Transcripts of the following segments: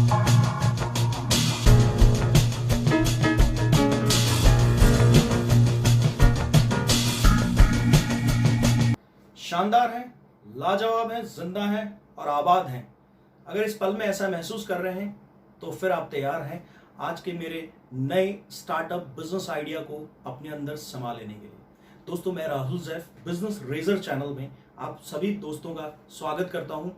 शानदार हैं, लाजवाब हैं, जिंदा हैं और आबाद हैं। अगर इस पल में ऐसा महसूस कर रहे हैं तो फिर आप तैयार हैं आज के मेरे नए स्टार्टअप बिजनेस आइडिया को अपने अंदर समा लेने के लिए। दोस्तों, मैं राहुल जैफ बिजनेस रेजर चैनल में आप सभी दोस्तों का स्वागत करता हूं।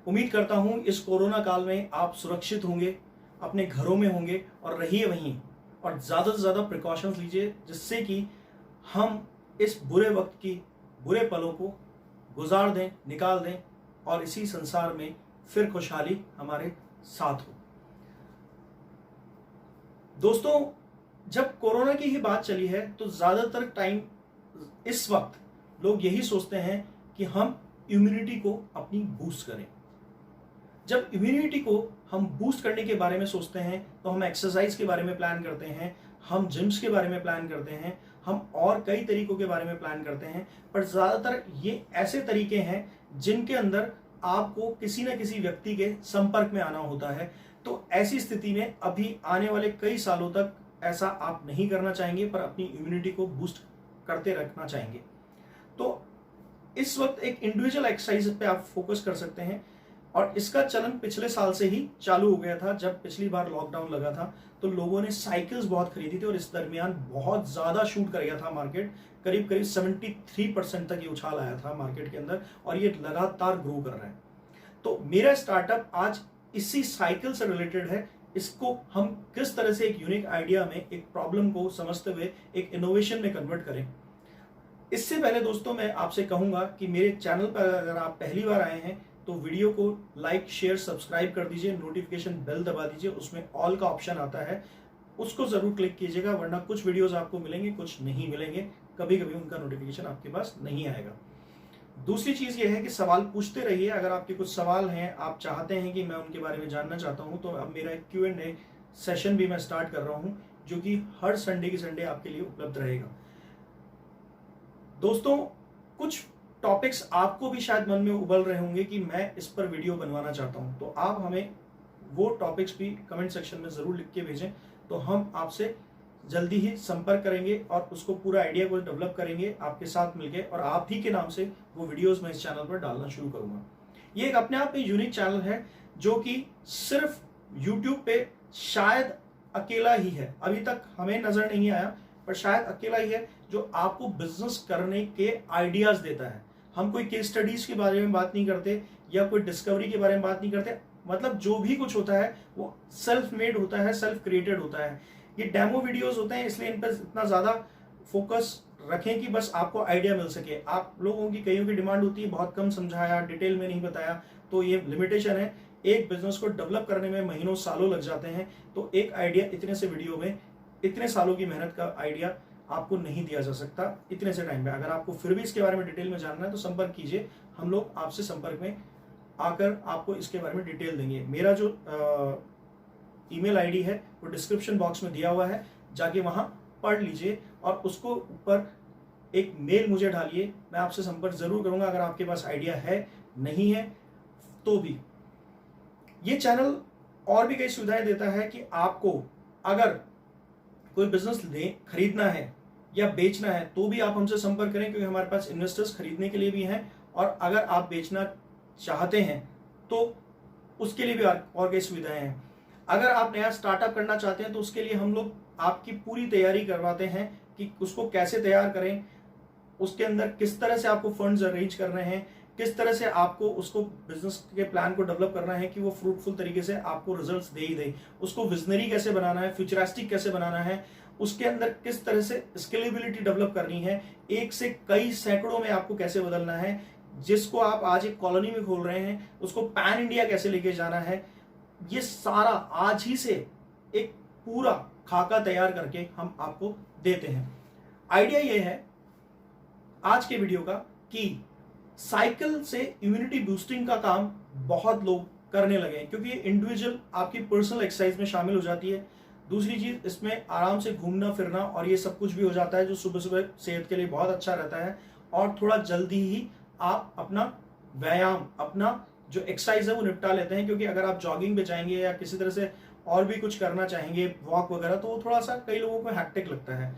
उम्मीद करता हूं इस कोरोना काल में आप सुरक्षित होंगे, अपने घरों में होंगे और रहिए वहीं, और ज़्यादा से ज़्यादा प्रिकॉशंस लीजिए जिससे कि हम इस बुरे वक्त की बुरे पलों को गुजार दें, निकाल दें और इसी संसार में फिर खुशहाली हमारे साथ हो। दोस्तों, जब कोरोना की ही बात चली है तो ज़्यादातर टाइम इस वक्त लोग यही सोचते हैं कि हम इम्यूनिटी को अपनी बूस्ट करें। जब इम्यूनिटी को हम बूस्ट करने के बारे में सोचते हैं तो हम एक्सरसाइज के बारे में प्लान करते हैं, हम जिम्स के बारे में प्लान करते हैं, हम और कई तरीकों के बारे में प्लान करते हैं, पर ज़्यादातर ये ऐसे तरीके हैं जिनके अंदर आपको किसी न किसी व्यक्ति के संपर्क में आना होता है। तो ऐसी स्थिति में अभी आने वाले कई सालों तक ऐसा आप नहीं करना चाहेंगे, पर अपनी इम्यूनिटी को बूस्ट करते रखना चाहेंगे। तो इस वक्त एक इंडिविजुअल एक्सरसाइज पे आप फोकस कर सकते हैं, और इसका चलन पिछले साल से ही चालू हो गया था। जब पिछली बार लॉकडाउन लगा था तो लोगों ने साइकिल्स बहुत खरीदी थी और इस दरमियान बहुत ज्यादा शूट कर गया था मार्केट। करीब करीब 73% तक ये उछाल आया था मार्केट के अंदर, और ये लगातार ग्रो कर रहा है। तो मेरा स्टार्टअप आज इसी साइकिल से रिलेटेड है। इसको हम किस तरह से एक यूनिक आइडिया में, एक प्रॉब्लम को समझते हुए एक इनोवेशन में कन्वर्ट करें। इससे पहले दोस्तों, मैं आपसे कहूंगा कि मेरे चैनल पर अगर आप पहली बार आए हैं तो वीडियो को लाइक, शेयर, सब्सक्राइब कर दीजिए, नोटिफिकेशन बेल दबा दीजिए, उसमें ऑल का ऑप्शन आता है, उसको जरूर क्लिक कीजिएगा, वरना कुछ वीडियोस आपको मिलेंगे, कुछ नहीं मिलेंगे, कभी कभी उनका नोटिफिकेशन आपके पास नहीं आएगा। दूसरी चीज ये है कि सवाल पूछते रहिए। अगर आपके कुछ सवाल हैं, आप चाहते हैं कि मैं उनके बारे में जानना चाहता हूं, तो अब मेरा एक Q&A सेशन भी मैं स्टार्ट कर रहा हूं, जो कि हर संडे की संडे आपके लिए उपलब्ध रहेगा। दोस्तों, कुछ टॉपिक्स आपको भी शायद मन में उबल रहे होंगे कि मैं इस पर वीडियो बनवाना चाहता हूं, तो आप हमें वो टॉपिक्स भी कमेंट सेक्शन में जरूर लिख के भेजें, तो हम आपसे जल्दी ही संपर्क करेंगे और उसको पूरा आइडिया को डेवलप करेंगे आपके साथ मिलके, और आप ही के नाम से वो वीडियोस मैं इस चैनल पर डालना शुरू करूंगा। ये एक अपने आप में यूनिक चैनल है जो कि सिर्फ यूट्यूब पे शायद अकेला ही है, अभी तक हमें नजर नहीं आया, पर शायद अकेला ही है जो आपको बिजनेस करने के आइडियाज देता है। हम कोई केस स्टडीज के बारे में बात नहीं करते या कोई डिस्कवरी के बारे में बात नहीं करते, मतलब जो भी कुछ होता है वो सेल्फ मेड होता है, सेल्फ क्रिएटेड होता है। ये डेमो वीडियोस होते हैं, इसलिए इन पर इतना ज्यादा फोकस रखें कि बस आपको आइडिया मिल सके। आप लोगों की कईयों की डिमांड होती है बहुत कम समझाया, डिटेल में नहीं बताया, तो ये लिमिटेशन है। एक बिजनेस को डेवलप करने में महीनों सालों लग जाते हैं, तो एक आइडिया इतने से वीडियो में इतने सालों की मेहनत का आइडिया आपको नहीं दिया जा सकता इतने से टाइम पे। अगर आपको फिर भी इसके बारे में डिटेल में जानना है तो संपर्क कीजिए, हम लोग आपसे संपर्क में आकर आपको इसके बारे में डिटेल देंगे। मेरा जो ईमेल आईडी है वो डिस्क्रिप्शन बॉक्स में दिया हुआ है, जाके वहां पढ़ लीजिए और उसको ऊपर एक मेल मुझे डालिए, मैं आपसे संपर्क जरूर करूंगा अगर आपके पास आइडिया है, नहीं है तो भी। ये चैनल और भी कई सुविधाएं देता है कि आपको अगर कोई बिजनेस खरीदना है या बेचना है तो भी आप हमसे संपर्क करें, क्योंकि हमारे पास इन्वेस्टर्स खरीदने के लिए भी हैं, और अगर आप बेचना चाहते हैं तो उसके लिए भी और कई सुविधाएं हैं। अगर आप नया स्टार्टअप करना चाहते हैं तो उसके लिए हम लोग आपकी पूरी तैयारी करवाते हैं कि उसको कैसे तैयार करें, उसके अंदर किस तरह से आपको फंड्स अरेंज करने हैं, किस तरह से आपको उसको बिजनेस के प्लान को डेवलप करना है कि वो फ्रूटफुल तरीके से आपको रिजल्ट्स दे ही दे, उसको विजनरी कैसे बनाना है, फ्यूचरिस्टिक कैसे बनाना है, उसके अंदर किस तरह से स्केलेबिलिटी डेवलप करनी है, एक से कई सैकड़ों में आपको कैसे बदलना है, जिसको आप आज एक कॉलोनी में खोल रहे हैं उसको पैन इंडिया कैसे लेके जाना है, ये सारा आज ही से एक पूरा खाका तैयार करके हम आपको देते हैं। आइडिया ये है आज के वीडियो का कि साइकिल से इम्यूनिटी बूस्टिंग का काम बहुत लोग करने लगे हैं, क्योंकि ये इंडिविजुअल आपकी पर्सनल एक्सरसाइज में शामिल हो जाती है। दूसरी चीज, इसमें आराम से घूमना फिरना और ये सब कुछ भी हो जाता है, जो सुबह सुबह सेहत के लिए बहुत अच्छा रहता है, और थोड़ा जल्दी ही आप अपना व्यायाम, अपना जो एक्सरसाइज है वो निपटा लेते हैं, क्योंकि अगर आप जॉगिंग पे जाएंगे या किसी तरह से और भी कुछ करना चाहेंगे वॉक वगैरह, तो वो थोड़ा सा कई लोगों को हैक्टिक लगता है।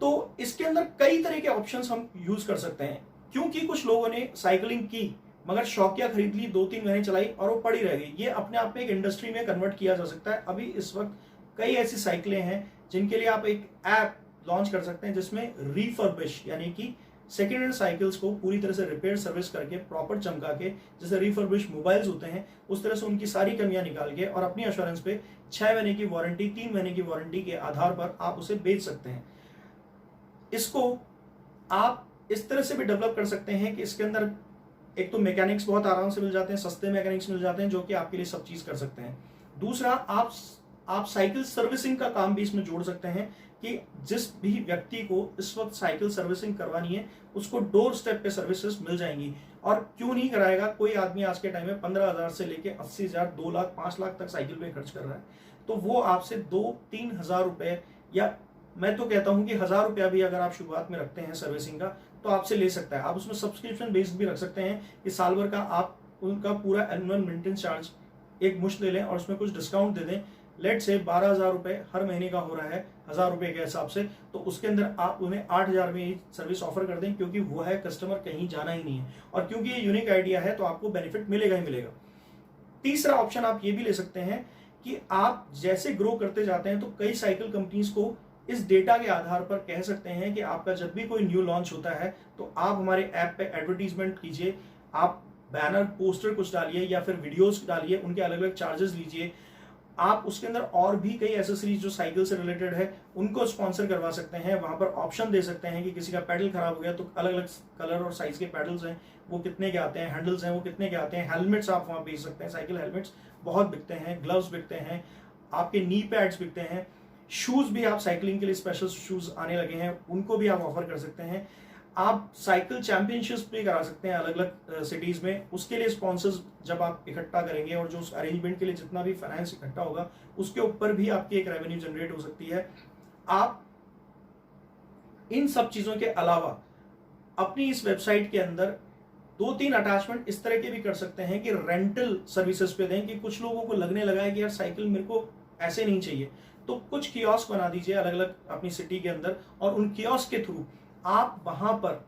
तो इसके अंदर कई तरह के ऑप्शंस हम यूज कर सकते हैं, क्योंकि कुछ लोगों ने साइकिलिंग की मगर शौकिया खरीद ली, 2-3 महीने चलाई और वो पड़ी रह गई। ये अपने आप में एक इंडस्ट्री में कन्वर्ट किया जा सकता है। अभी इस वक्त कई ऐसी साइकिलें हैं जिनके लिए आप एक ऐप लॉन्च कर सकते हैं जिसमें रिफर्बिश यानी कि सेकेंड हैंड साइकिल्स को पूरी तरह से रिपेयर सर्विस करके प्रॉपर चमका के, जैसे रिफर्बिश मोबाइल्स होते हैं उस तरह से उनकी सारी कमियां निकाल के और अपनी एश्योरेंस पे 6 महीने की वारंटी, 3 महीने की वारंटी के आधार पर आप उसे बेच सकते हैं। इसको आप इस तरह से भी डेवलप कर सकते हैं कि इसके अंदर एक तो मैकेनिक्स बहुत आराम से मिल जाते हैं, सस्ते मैकेनिक्स मिल जाते हैं जो कि आपके लिए सब चीज कर सकते हैं। दूसरा, आप साइकिल सर्विसिंग का काम भी इसमें जोड़ सकते हैं कि जिस भी व्यक्ति को इस वक्त साइकिल सर्विसिंग करवानी है उसको डोर स्टेप पे सर्विसेज मिल जाएंगी। और क्यों नहीं कराएगा, कोई आदमी आज के टाइम में 15,000 से लेके 80,000, 2 लाख, 5 लाख तक साइकिल पे खर्च कर रहा है, तो वो आपसे 2-3 हजार रुपए, या मैं तो कहता हूं कि 1,000 रुपया भी अगर आप शुरुआत में रखते हैं सर्विसिंग का तो आपसे ले सकता है। आप उसमें सब्सक्रिप्शन बेस्ड भी रख सकते हैं कि साल भर का आप उनका पूरा एनुअल मेंटेनेंस चार्ज एक मुश्त ले लें और उसमें कुछ डिस्काउंट दे दें। लेट से 12,000 रुपए हर महीने का हो रहा है 1,000 रुपए के हिसाब से, तो उसके अंदर आप उन्हें 8,000 में ही सर्विस ऑफर कर दें, क्योंकि वो है कस्टमर कहीं जाना ही नहीं है और क्योंकि ये यूनिक आइडिया है तो आपको बेनिफिट मिलेगा ही मिलेगा। तीसरा ऑप्शन आप ये भी ले सकते हैं कि आप जैसे ग्रो करते जाते हैं तो कई साइकिल कंपनीज को इस डेटा के आधार पर कह सकते हैं कि आपका जब भी कोई न्यू लॉन्च होता है तो आप हमारे ऐप पे एडवर्टीजमेंट कीजिए, आप बैनर पोस्टर कुछ डालिए या फिर वीडियोस डालिए, उनके अलग अलग चार्जेस लीजिए। आप उसके अंदर और भी कई एसेसरीज जो साइकिल से रिलेटेड है उनको स्पॉन्सर करवा सकते हैं। वहां पर ऑप्शन दे सकते हैं कि किसी का पैडल खराब हो गया तो अलग अलग कलर और साइज के पैडल्स हैं वो कितने के आते हैं, हैंडल्स हैं वो कितने के आते हैं, हेलमेट्स आप वहां बेच सकते हैं, साइकिल हेलमेट्स बहुत बिकते हैं, ग्लव्स बिकते हैं, आपके नी पैड्स बिकते हैं, शूज भी आप साइकिलिंग के लिए स्पेशल शूज आने लगे हैं उनको भी आप ऑफर कर सकते हैं। आप साइकिल चैंपियनशिप्स भी करा सकते हैं अलग अलग सिटीज में, उसके लिए स्पॉन्सर्स जब आप इकट्ठा करेंगे और जो उस अरेंजमेंट के लिए जितना भी फाइनेंस इकट्ठा होगा उसके ऊपर भी आपकी एक रेवेन्यू जनरेट हो सकती है। आप इन सब चीजों के अलावा अपनी इस वेबसाइट के अंदर 2-3 अटैचमेंट इस तरह के भी कर सकते हैं कि रेंटल सर्विसेज पे दें, कि कुछ लोगों को लगने लगा है कि यार साइकिल मेरे को ऐसे नहीं चाहिए, तो कुछ कियोस्क बना दीजिए अलग अलग अपनी सिटी के अंदर और उन कियोस्क के थ्रू आप वहां पर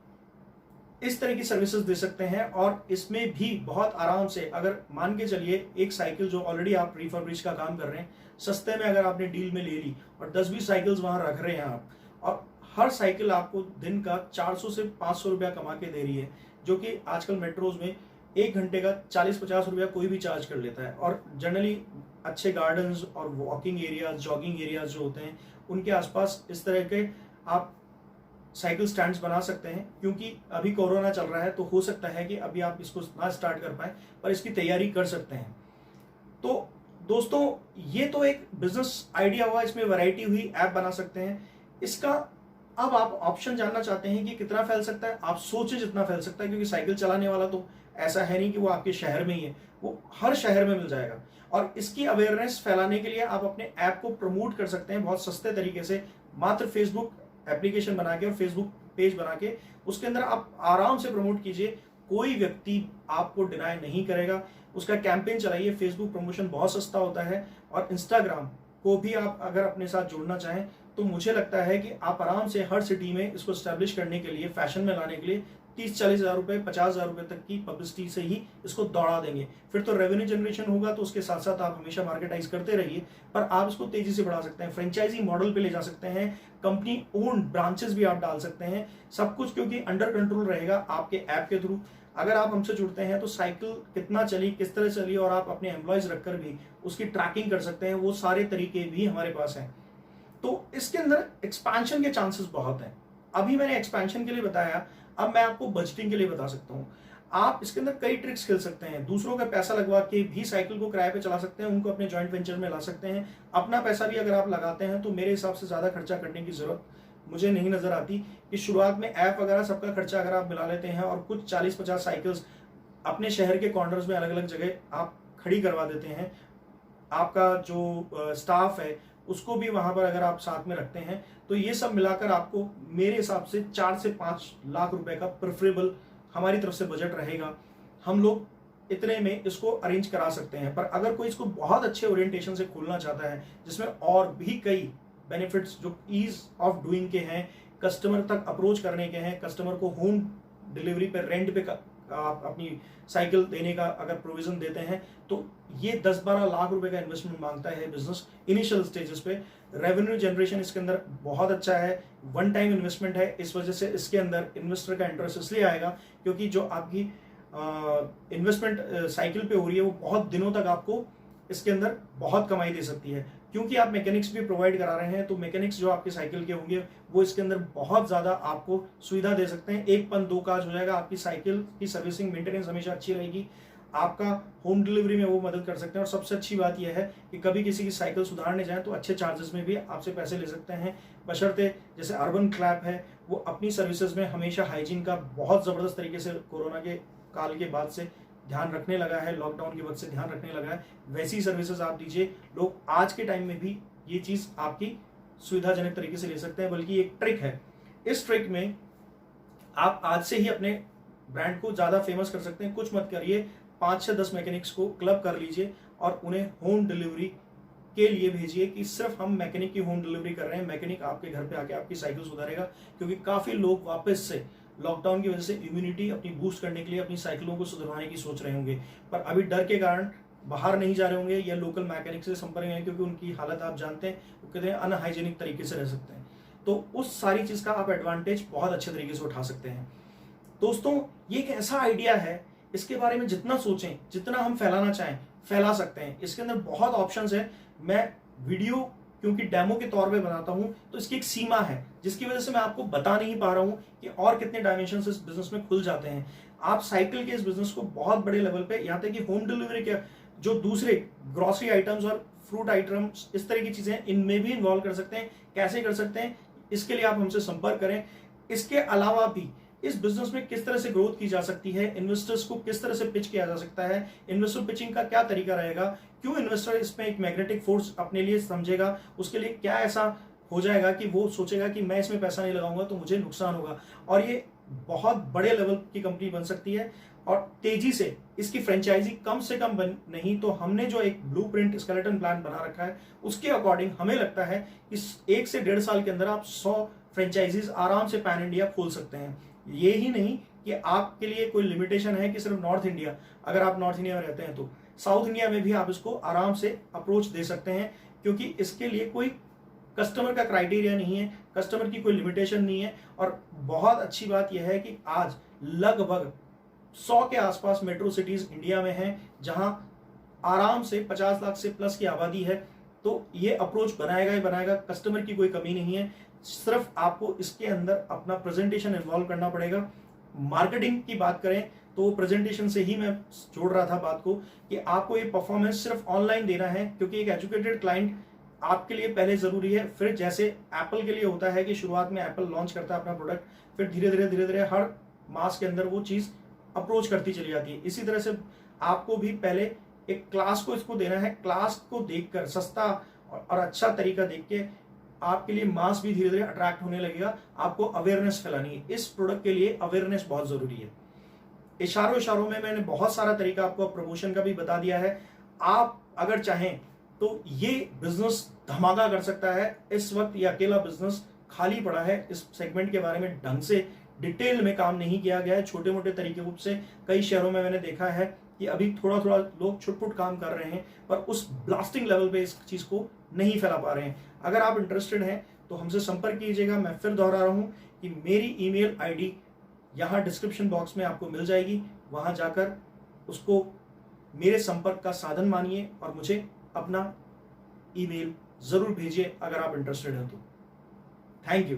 इस तरह की सर्विसेज दे सकते हैं। और इसमें भी बहुत आराम से, अगर मान के चलिए एक साइकिल जो ऑलरेडी आप रिफर्बिश का काम कर रहे हैं सस्ते में अगर आपने डील में ले ली और 10-20 साइकिल्स वहां रख रहे हैं आप, और हर साइकिल आपको दिन का 400 से 500 रुपया कमा के दे रही है, जो कि आजकल मेट्रोज में 1 घंटे का 40-50 रुपया कोई भी चार्ज कर लेता है। और जनरली अच्छे गार्डन्स और वॉकिंग एरियाज, जॉगिंग एरियाज जो होते हैं उनके आसपास इस तरह के आप साइकिल स्टैंड्स बना सकते हैं। क्योंकि अभी कोरोना चल रहा है तो हो सकता है कि अभी आप इसको ना स्टार्ट कर पाए, पर इसकी तैयारी कर सकते हैं। तो दोस्तों ये तो एक बिजनेस आइडिया हुआ, इसमें वैरायटी हुई, ऐप बना सकते हैं। इसका अब आप ऑप्शन जानना चाहते हैं कि कितना फैल सकता है, आप सोचें जितना फैल सकता है, क्योंकि साइकिल चलाने वाला तो ऐसा है नहीं कि वो आपके शहर में ही है, वो हर शहर में मिल जाएगा। और इसकी अवेयरनेस फैलाने के लिए आप अपने ऐप को प्रमोट कर सकते हैं बहुत सस्ते तरीके से, मात्र फेसबुक एप्लीकेशन बना के और फेसबुक पेज बना के उसके अंदर आप आराम से प्रमोट कीजिए, कोई व्यक्ति आपको डिनाई नहीं करेगा। उसका कैंपेन चलाइए, फेसबुक प्रमोशन बहुत सस्ता होता है। और इंस्टाग्राम को भी आप अगर अपने साथ जोड़ना चाहें तो मुझे लगता है कि आप आराम से हर सिटी में इसको स्टैब्लिश करने के लिए, फैशन में लाने के लिए 30-40 हजार रुपए, 50 हजार रुपए तक की पब्लिसिटी से ही इसको दौड़ा देंगे। फिर तो रेवेन्यू जनरेशन होगा, तो उसके साथ साथ आप हमेशा मार्केटाइज करते रहिए, पर आप इसको तेजी से बढ़ा सकते हैं, फ्रेंचाइजी मॉडल पे ले जा सकते हैं, कंपनी ओन्ड ब्रांचेस भी आप डाल सकते हैं, सब कुछ क्योंकि अंडर कंट्रोल रहेगा आपके ऐप के थ्रू। अगर आप हमसे जुड़ते हैं तो साइकिल कितना चली, किस तरह चली, और आप अपने एम्प्लॉयज रखकर भी उसकी ट्रैकिंग कर सकते हैं, वो सारे तरीके भी हमारे पास हैं। तो इसके अंदर एक्सपेंशन के चांसेस बहुत हैं। अभी मैंने एक्सपेंशन के लिए बताया, अब मैं आपको बजटिंग के लिए बता सकता हूँ। आप इसके अंदर कई ट्रिक्स खेल सकते हैं, दूसरों का पैसा लगवा के भी साइकिल को किराए पे चला सकते हैं, उनको अपने जॉइंट वेंचर में ला सकते हैं। अपना पैसा भी अगर आप लगाते हैं तो मेरे हिसाब से ज्यादा खर्चा करने की जरूरत मुझे नहीं नजर आती। कि शुरुआत में ऐप वगैरह सबका खर्चा अगर आप मिला लेते हैं और कुछ 40-50 साइकिल्स अपने शहर के कॉर्नर्स में अलग अलग जगह आप खड़ी करवा देते हैं, आपका जो स्टाफ है उसको भी वहां पर अगर आप साथ में रखते हैं, तो ये सब मिलाकर आपको मेरे हिसाब से 4 से 5 लाख रुपए का प्रेफरेबल हमारी तरफ से बजट रहेगा। हम लोग इतने में इसको अरेंज करा सकते हैं। पर अगर कोई इसको बहुत अच्छे ओरिएंटेशन से खोलना चाहता है, जिसमें और भी कई बेनिफिट्स जो ईज ऑफ डूइंग के हैं, कस्टमर तक अप्रोच करने के हैं, कस्टमर को होम डिलीवरी पे, रेंट पे आप अपनी साइकिल देने का अगर प्रोविजन देते हैं, तो ये 10-12 लाख रुपए का इन्वेस्टमेंट मांगता है बिजनेस इनिशियल स्टेजेस पे। रेवेन्यू जनरेशन इसके अंदर बहुत अच्छा है, वन टाइम इन्वेस्टमेंट है, इस वजह से इसके अंदर इन्वेस्टर का इंटरेस्ट इसलिए आएगा क्योंकि जो आपकी इन्वेस्टमेंट साइकिल पे हो रही है वो बहुत दिनों तक आपको इसके अंदर बहुत कमाई दे सकती है। क्योंकि आप मैकेनिक्स भी प्रोवाइड करा रहे हैं, तो मैकेनिक्स जो आपके साइकिल के होंगे वो इसके अंदर बहुत ज़्यादा आपको सुविधा दे सकते हैं। एक पन दो काज हो जाएगा, आपकी साइकिल की सर्विसिंग मेंटेनेंस हमेशा अच्छी रहेगी, आपका होम डिलीवरी में वो मदद कर सकते हैं। और सबसे अच्छी बात यह है कि कभी किसी की साइकिल सुधारने जाएं तो अच्छे चार्जेस में भी आपसे पैसे ले सकते हैं, बशर्ते जैसे अर्बन क्लैप है वो अपनी सर्विसेज में हमेशा हाइजीन का बहुत ज़बरदस्त तरीके से कोरोना के काल के बाद से ध्यान रखने लगा है, लॉकडाउन की वजह से ध्यान रखने लगा है। वैसी सर्विसेज आप दीजिए, लोग आज के टाइम में भी ये चीज़ आपकी सुविधाजनक तरीके से ले सकते हैं। बल्कि एक ट्रिक है, इस ट्रिक में आप आज से ही अपने ब्रांड को ज़्यादा फेमस कर सकते हैं। कुछ मत करिए, 5 से 10 मैकेनिक्स को क्लब कर लीजिए और उन्हें होम डिलीवरी के लिए भेजिए कि सिर्फ हम मैकेनिक की होम डिलीवरी कर रहे हैं, मैकेनिक आपके घर पे आके आपकी साइकिल सुधारेगा। क्योंकि काफ़ी लोग वापस से लॉकडाउन की वजह से इम्यूनिटी अपनी बूस्ट करने के लिए अपनी साइकिलों को सुधरवाने की सोच रहे होंगे, पर अभी डर के कारण बाहर नहीं जा रहे होंगे या लोकल मैकेनिक से संपर्क में, क्योंकि उनकी हालत आप जानते हैं, वो कहते हैं अनहाइजेनिक तरीके से रह सकते हैं। तो उस सारी चीज़ का आप एडवांटेज बहुत अच्छे तरीके से उठा सकते हैं। दोस्तों, ये एक ऐसा आइडिया है, इसके बारे में जितना सोचें, जितना हम फैलाना चाहें फैला सकते हैं। इसके अंदर बहुत ऑप्शंस हैं। मैं वीडियो क्योंकि डेमो के तौर पे बनाता हूं, तो इसकी एक सीमा है, जिसकी वजह से मैं आपको बता नहीं पा रहा हूं कि और कितने डायमेंशन इस बिजनेस में खुल जाते हैं। आप साइकिल के इस बिजनेस को बहुत बड़े लेवल पे, यहाँ तक कि होम डिलीवरी के जो दूसरे ग्रोसरी आइटम्स और फ्रूट आइटम्स, इस तरह की चीजें, इनमें भी इन्वॉल्व कर सकते हैं। कैसे कर सकते हैं, इसके लिए आप हमसे संपर्क करें। इसके अलावा भी इस बिजनेस में किस तरह से ग्रोथ की जा सकती है, इन्वेस्टर्स को किस तरह से पिच किया जा सकता है, इन्वेस्टर पिचिंग का क्या तरीका रहेगा, क्यों इन्वेस्टर इसमें एक मैग्नेटिक फोर्स अपने लिए समझेगा, उसके लिए क्या ऐसा हो जाएगा कि वो सोचेगा कि मैं इसमें पैसा नहीं लगाऊंगा तो मुझे नुकसान होगा, और ये बहुत बड़े लेवल की कंपनी बन सकती है और तेजी से इसकी फ्रेंचाइजी कम से कम बन नहीं तो हमने जो एक ब्लूप्रिंट स्केलेटन प्लान बना रखा है उसके अकॉर्डिंग हमें लगता है इस 1 से 1.5 साल के अंदर आप 100 फ्रेंचाइजीज आराम से पैन इंडिया खोल सकते हैं। ये ही नहीं कि आपके लिए कोई लिमिटेशन है कि सिर्फ नॉर्थ इंडिया, अगर आप नॉर्थ इंडिया में रहते हैं तो साउथ इंडिया में भी आप इसको आराम से अप्रोच दे सकते हैं, क्योंकि इसके लिए कोई कस्टमर का क्राइटेरिया नहीं है, कस्टमर की कोई लिमिटेशन नहीं है। और बहुत अच्छी बात यह है कि आज लगभग 100 के आसपास मेट्रो सिटीज इंडिया में हैं, जहां आराम से 50 लाख से प्लस की आबादी है। तो ये अप्रोच बनाएगा ही बनाएगा, कस्टमर की कोई कमी नहीं है। सिर्फ आपको इसके अंदर अपना प्रेजेंटेशन इन्वॉल्व करना पड़ेगा। मार्केटिंग की बात करें तो प्रेजेंटेशन से ही मैं जोड़ रहा था बात को कि आपको ये परफॉर्मेंस सिर्फ ऑनलाइन देना है, क्योंकि एक एजुकेटेड क्लाइंट आपके लिए पहले जरूरी है। फिर जैसे एप्पल के लिए होता है कि शुरुआत में एप्पल लॉन्च करता है अपना प्रोडक्ट, फिर धीरे धीरे हर मास के अंदर वो चीज अप्रोच करती चली जाती है। इसी तरह से आपको भी पहले एक क्लास को इसको देना है, क्लास को देखकर सस्ता और अच्छा तरीका देख के आपके लिए मास भी धीरे धीरे अट्रैक्ट होने लगेगा। आपको अवेयरनेस फैलानी है, इस प्रोडक्ट के लिए अवेयरनेस बहुत जरूरी है। इशारों में मैंने बहुत सारा तरीका आपको प्रमोशन का भी बता दिया है। आप अगर चाहें तो ये बिजनेस धमाका कर सकता है। इस वक्त ये अकेला बिजनेस खाली पड़ा है, इस सेगमेंट के बारे में ढंग से डिटेल में काम नहीं किया गया है। छोटे मोटे तरीके रूप से कई शहरों में मैंने देखा है कि अभी थोड़ा लोग छुटपुट काम कर रहे हैं, पर उस ब्लास्टिंग लेवल पे इस चीज को नहीं फैला पा रहे हैं। अगर आप इंटरेस्टेड हैं तो हमसे संपर्क कीजिएगा। मैं फिर दोहरा रहा हूं कि मेरी ईमेल आईडी यहाँ डिस्क्रिप्शन बॉक्स में आपको मिल जाएगी, वहां जाकर उसको मेरे संपर्क का साधन मानिए और मुझे अपना ईमेल जरूर भेजिए अगर आप इंटरेस्टेड हैं तो। Thank you.